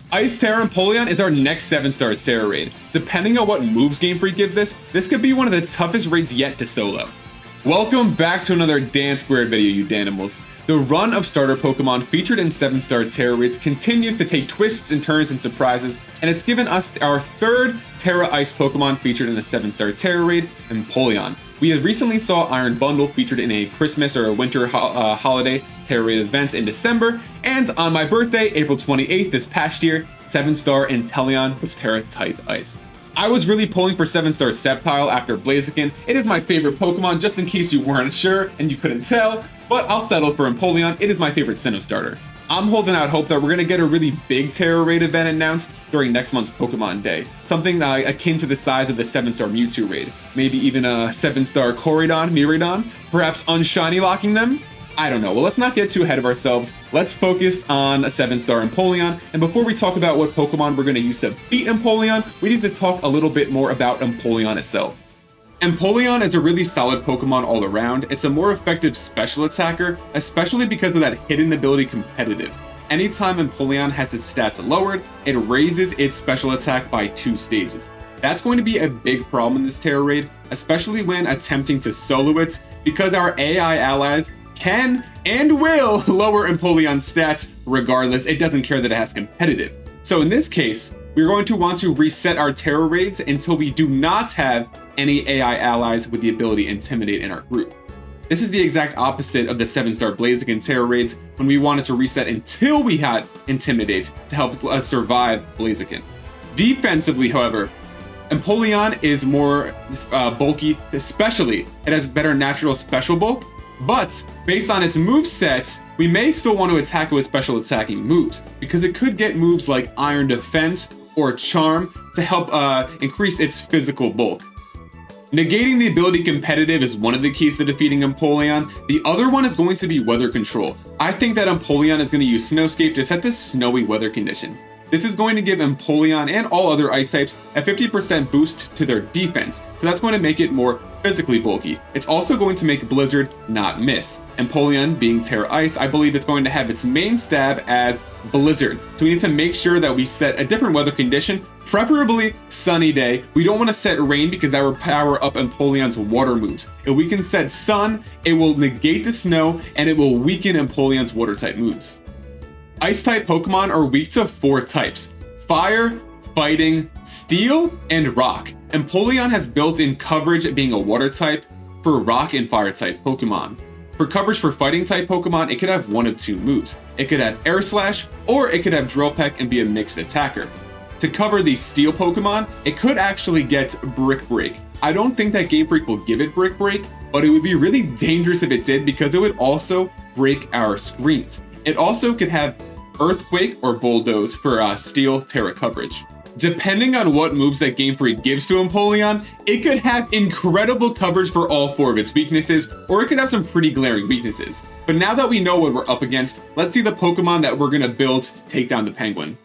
Ice Tera Empoleon is our next 7-star Tera raid. Depending on what moves Game Freak gives this could be one of the toughest raids yet to solo. Welcome back to another DanSquared video, you Danimals. The run of starter Pokemon featured in 7-star Tera raids continues to take twists and turns and surprises, and it's given us our third Tera Ice Pokemon featured in a 7-star Tera raid, Empoleon. We had recently saw Iron Bundle featured in a Christmas or a winter holiday Tera raid event in December, and on my birthday, April 28th this past year, 7-star Inteleon was Tera type Ice. I was really pulling for 7-star Sceptile after Blaziken. It is my favorite Pokemon, just in case you weren't sure and you couldn't tell, but I'll settle for Empoleon. It is my favorite Sinnoh starter. I'm holding out hope that we're going to get a really big Tera raid event announced during next month's Pokemon Day. Something akin to the size of the 7-star Mewtwo raid. Maybe even a 7-star Miraidon, perhaps unshiny locking them? I don't know. Well, let's not get too ahead of ourselves. Let's focus on a 7-star Empoleon. And before we talk about what Pokemon we're going to use to beat Empoleon, we need to talk a little bit more about Empoleon itself. Empoleon is a really solid Pokemon all around. It's a more effective special attacker, especially because of that hidden ability competitive. Anytime Empoleon has its stats lowered, it raises its special attack by 2 stages. That's going to be a big problem in this Tera raid, especially when attempting to solo it, because our AI allies can and will lower Empoleon's stats regardless. It doesn't care that it has competitive. So in this case, we're going to want to reset our Tera raids until we do not have any AI allies with the ability Intimidate in our group. This is the exact opposite of the 7-star Blaziken Tera raids when we wanted to reset until we had Intimidate to help us survive Blaziken. Defensively, however, Empoleon is more bulky, especially it has better natural special bulk, but based on its moveset, we may still want to attack it with special attacking moves, because it could get moves like Iron Defense or Charm to help increase its physical bulk. Negating the ability competitive is one of the keys to defeating Empoleon. The other one is going to be weather control. I think that Empoleon is going to use Snowscape to set this snowy weather condition. This is going to give Empoleon and all other ice types a 50% boost to their defense, so that's going to make it more physically bulky. It's also going to make Blizzard not miss. Empoleon being Tera Ice, I believe it's going to have its main stab as Blizzard, so we need to make sure that we set a different weather condition, preferably sunny day. We don't want to set rain because that will power up Empoleon's water moves. If we can set sun, it will negate the snow and it will weaken Empoleon's water type moves. Ice-type Pokemon are weak to 4 types: Fire, Fighting, Steel, and Rock. Empoleon has built-in coverage being a Water type for Rock and Fire-type Pokemon. For coverage for Fighting-type Pokemon, it could have one of 2 moves. It could have Air Slash, or it could have Drill Peck and be a mixed attacker. To cover these Steel Pokemon, it could actually get Brick Break. I don't think that Game Freak will give it Brick Break, but it would be really dangerous if it did because it would also break our screens. It also could have Earthquake or Bulldoze for Steel Tera coverage. Depending on what moves that Game Freak gives to Empoleon, it could have incredible coverage for all 4 of its weaknesses, or it could have some pretty glaring weaknesses. But now that we know what we're up against, let's see the Pokemon that we're going to build to take down the Penguin.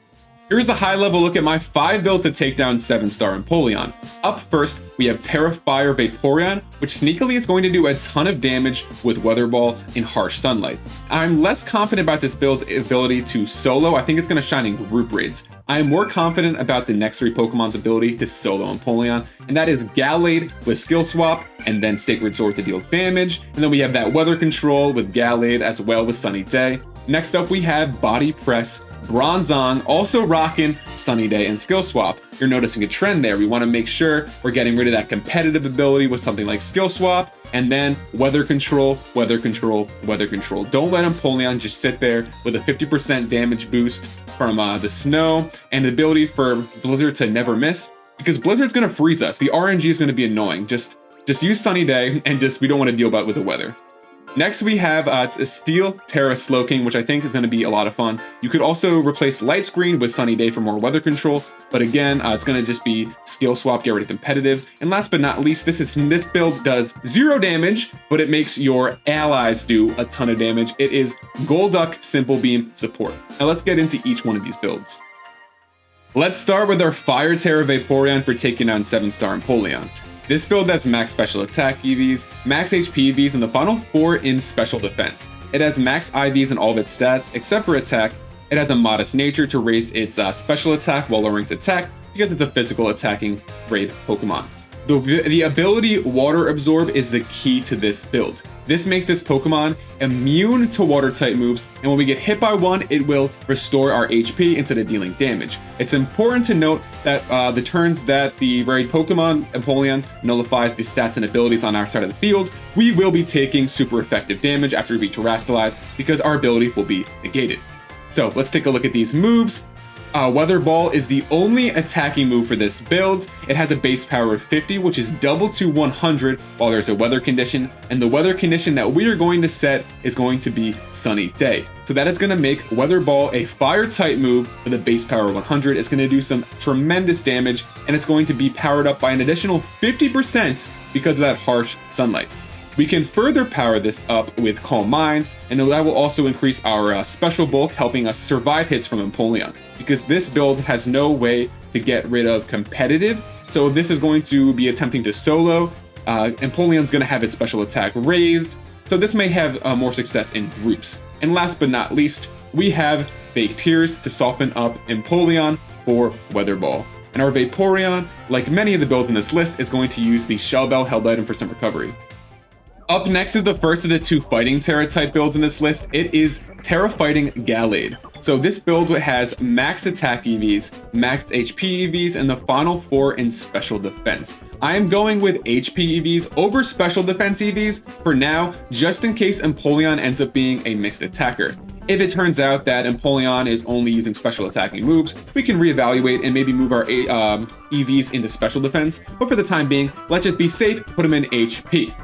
Here's a high-level look at my 5 builds to take down 7-star Empoleon. Up first, we have Tera Fire Vaporeon, which sneakily is going to do a ton of damage with Weather Ball in harsh sunlight. I'm less confident about this build's ability to solo. I think it's going to shine in group raids. I am more confident about the next 3 Pokemon's ability to solo Empoleon, and that is Gallade with Skill Swap, and then Sacred Sword to deal damage, and then we have that Weather Control with Gallade as well with Sunny Day. Next up, we have Body Press, Bronzong, also rocking Sunny Day and Skill Swap. You're noticing a trend there. We want to make sure we're getting rid of that competitive ability with something like Skill Swap, and then Weather Control, Weather Control, Weather Control. Don't let Empoleon just sit there with a 50% damage boost from the snow and the ability for Blizzard to never miss, because Blizzard's going to freeze us. The RNG is going to be annoying. Just use Sunny Day, and we don't want to deal with the weather. Next, we have Steel Tera Slowking, which I think is going to be a lot of fun. You could also replace Light Screen with Sunny Day for more weather control, but again, it's going to just be Skill Swap, get rid of competitive. And last but not least, this build does 0 damage, but it makes your allies do a ton of damage. It is Golduck Simple Beam support. Now let's get into each one of these builds. Let's start with our Fire Tera Vaporeon for taking on 7-star Empoleon. This build has max special attack EVs, max HP EVs, and the final 4 in special defense. It has max IVs in all of its stats, except for attack, It has a modest nature to raise its special attack while lowering its attack because it's a physical attacking raid Pokemon. The ability Water Absorb is the key to this build. This makes this Pokemon immune to water type moves, and when we get hit by one, it will restore our HP instead of dealing damage. It's important to note that the turns that the raid Pokemon Empoleon nullifies the stats and abilities on our side of the field, we will be taking super effective damage after we terastallized because our ability will be negated. So let's take a look at these moves. Weather Ball is the only attacking move for this build. It has a base power of 50, which is double to 100 while there's a weather condition, and the weather condition that we are going to set is going to be Sunny Day. So that is going to make Weather Ball a fire type move with a base power of 100. It's going to do some tremendous damage, and it's going to be powered up by an additional 50% because of that harsh sunlight. We can further power this up with Calm Mind, and that will also increase our special bulk, helping us survive hits from Empoleon, because this build has no way to get rid of competitive. So if this is going to be attempting to solo, Empoleon's going to have its special attack raised, so this may have more success in groups. And last but not least, we have Fake Tears to soften up Empoleon for Weather Ball. And our Vaporeon, like many of the builds in this list, is going to use the Shell Bell held item for some recovery. Up next is the first of the two Fighting Tera type builds in this list. It is Tera Fighting Gallade. So this build has maxed attack EVs, maxed HP EVs, and the final 4 in special defense. I am going with HP EVs over special defense EVs for now, just in case Empoleon ends up being a mixed attacker. If it turns out that Empoleon is only using special attacking moves, we can reevaluate and maybe move our EVs into special defense, but for the time being, let's just be safe, put them in HP.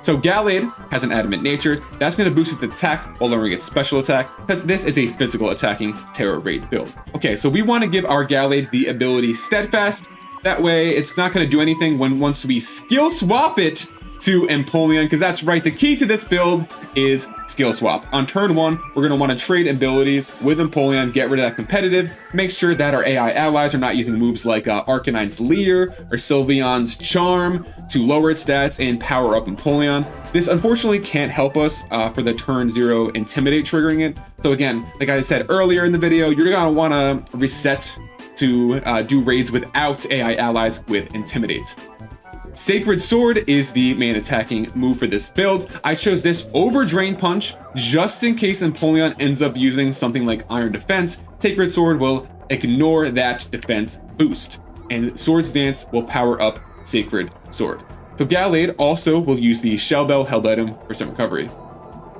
So Gallade has an adamant nature. That's going to boost its attack while lowering its special attack, because this is a physical attacking Tera Raid build. Okay, so we want to give our Gallade the ability Steadfast. That way it's not going to do anything once we skill swap it to Empoleon, because that's right, the key to this build is skill swap. On turn 1, we're going to want to trade abilities with Empoleon, get rid of that competitive, make sure that our AI allies are not using moves like Arcanine's Leer or Sylveon's Charm to lower its stats and power up Empoleon. This unfortunately can't help us for the turn 0 Intimidate triggering it. So again, like I said earlier in the video, you're going to want to reset to do raids without AI allies with Intimidate. Sacred Sword is the main attacking move for this build. I chose this over Drain Punch just in case Empoleon ends up using something like Iron Defense. Sacred Sword will ignore that defense boost, and Swords Dance will power up Sacred Sword. So Gallade also will use the Shell Bell held item for some recovery.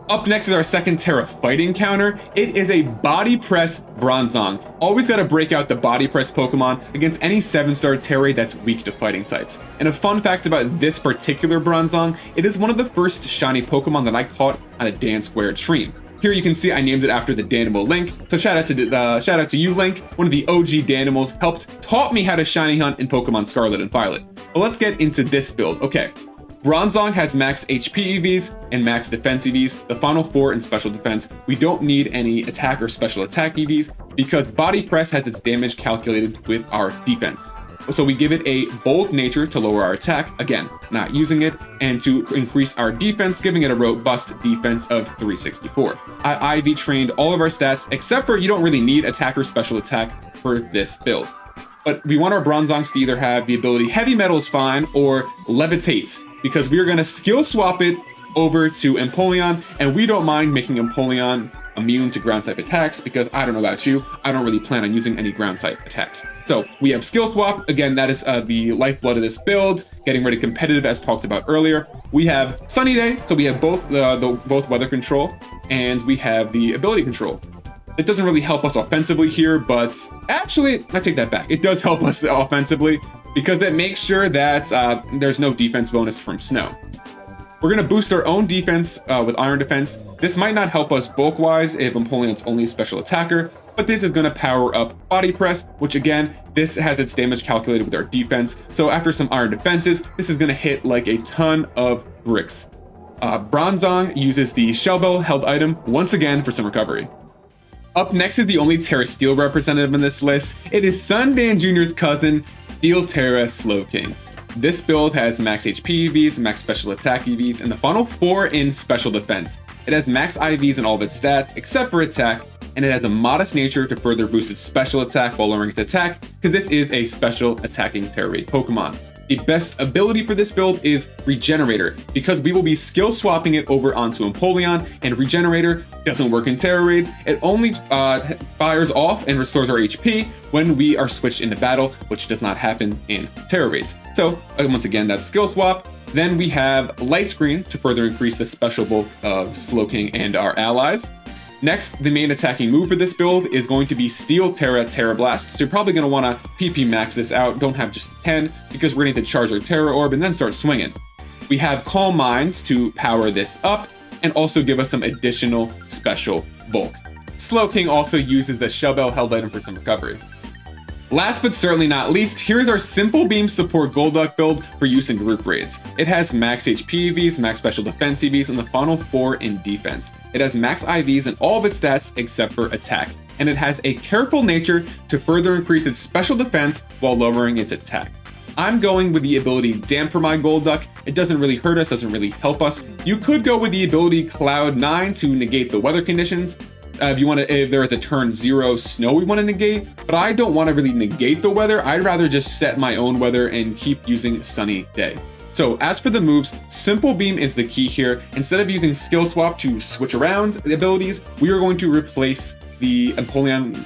Up next is our second Tera Fighting counter. It is a Body Press Bronzong. Always gotta break out the Body Press Pokemon against any 7-star Tera Raid that's weak to fighting types. And a fun fact about this particular Bronzong, it is one of the first shiny Pokemon that I caught on a DanSquared stream. Here you can see I named it after the Danimal Link. So shout out to you, Link. One of the OG Danimals, taught me how to shiny hunt in Pokemon Scarlet and Violet. But let's get into this build. Okay. Bronzong has max HP EVs and max defense EVs, the final 4 in special defense. We don't need any attack or special attack EVs because Body Press has its damage calculated with our defense. So we give it a bold nature to lower our attack, again, not using it, and to increase our defense, giving it a robust defense of 364. I IV trained all of our stats, except for you don't really need attack or special attack for this build. But we want our Bronzongs to either have the ability Heavy Metal is fine or Levitate, because we are going to skill swap it over to Empoleon, and we don't mind making Empoleon immune to ground type attacks because I don't know about you, I don't really plan on using any ground type attacks. So we have skill swap. Again, that is the lifeblood of this build, getting ready competitive as talked about earlier. We have Sunny Day, so we have both both weather control and we have the ability control. It doesn't really help us offensively here, but actually, I take that back. It does help us offensively because it makes sure that there's no defense bonus from snow. We're going to boost our own defense with Iron Defense. This might not help us bulk-wise if Empoleon's only a special attacker, but this is going to power up Body Press, which again, this has its damage calculated with our defense. So after some Iron Defenses, this is going to hit like a ton of bricks. Bronzong uses the Shell Bell held item once again for some recovery. Up next is the only Tera Steel representative in this list. It is Sundan Jr.'s cousin, Steel Tera Slowking. This build has max HP EVs, max special attack EVs, and the final 4 in special defense. It has max IVs in all of its stats except for attack, and it has a modest nature to further boost its special attack while lowering its attack, because this is a special attacking Tera Raid Pokemon. The best ability for this build is Regenerator, because we will be skill swapping it over onto Empoleon, and Regenerator doesn't work in Tera Raids. It only fires off and restores our HP when we are switched into battle, which does not happen in Tera Raids. So once again, that's skill swap. Then we have Light Screen to further increase the special bulk of Slowking and our allies. Next, the main attacking move for this build is going to be Steel Tera Tera Blast. So you're probably going to want to PP max this out, don't have just 10, because we're going to need to charge our Tera Orb and then start swinging. We have Calm Mind to power this up and also give us some additional special bulk. Slowking also uses the Shell Bell held item for some recovery. Last but certainly not least, here's our Simple Beam Support Golduck build for use in group raids. It has max HP EVs, max special defense EVs, and the final 4 in defense. It has max IVs in all of its stats except for attack, and it has a careful nature to further increase its special defense while lowering its attack. I'm going with the ability Damp for my Golduck. It doesn't really hurt us, doesn't really help us. You could go with the ability Cloud 9 to negate the weather conditions. If there is a turn 0 snow we want to negate, but I don't want to really negate the weather. I'd rather just set my own weather and keep using Sunny Day. So as for the moves, Simple Beam is the key here. Instead of using Skill Swap to switch around the abilities, we are going to replace the Empoleon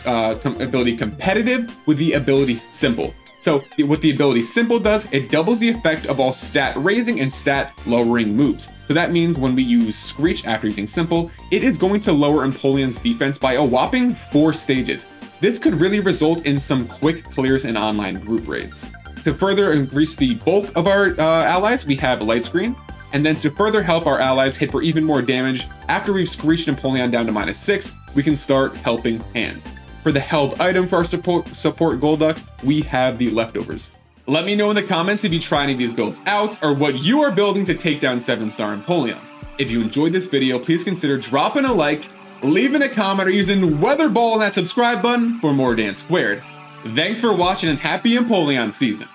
ability Competitive with the ability Simple. So what the ability Simple does, it doubles the effect of all stat raising and stat lowering moves. So that means when we use Screech after using Simple, it is going to lower Empoleon's defense by a whopping 4 stages. This could really result in some quick clears in online group raids. To further increase the bulk of our allies, we have Light Screen. And then to further help our allies hit for even more damage, after we've Screeched Empoleon down to -6, we can start Helping Hands. For the held item for our support Golduck, we have the Leftovers. Let me know in the comments if you try any of these builds out or what you are building to take down 7-star Empoleon. If you enjoyed this video, please consider dropping a like, leaving a comment, or using Weather Ball on that subscribe button for more DanSquared. Thanks for watching and happy Empoleon season!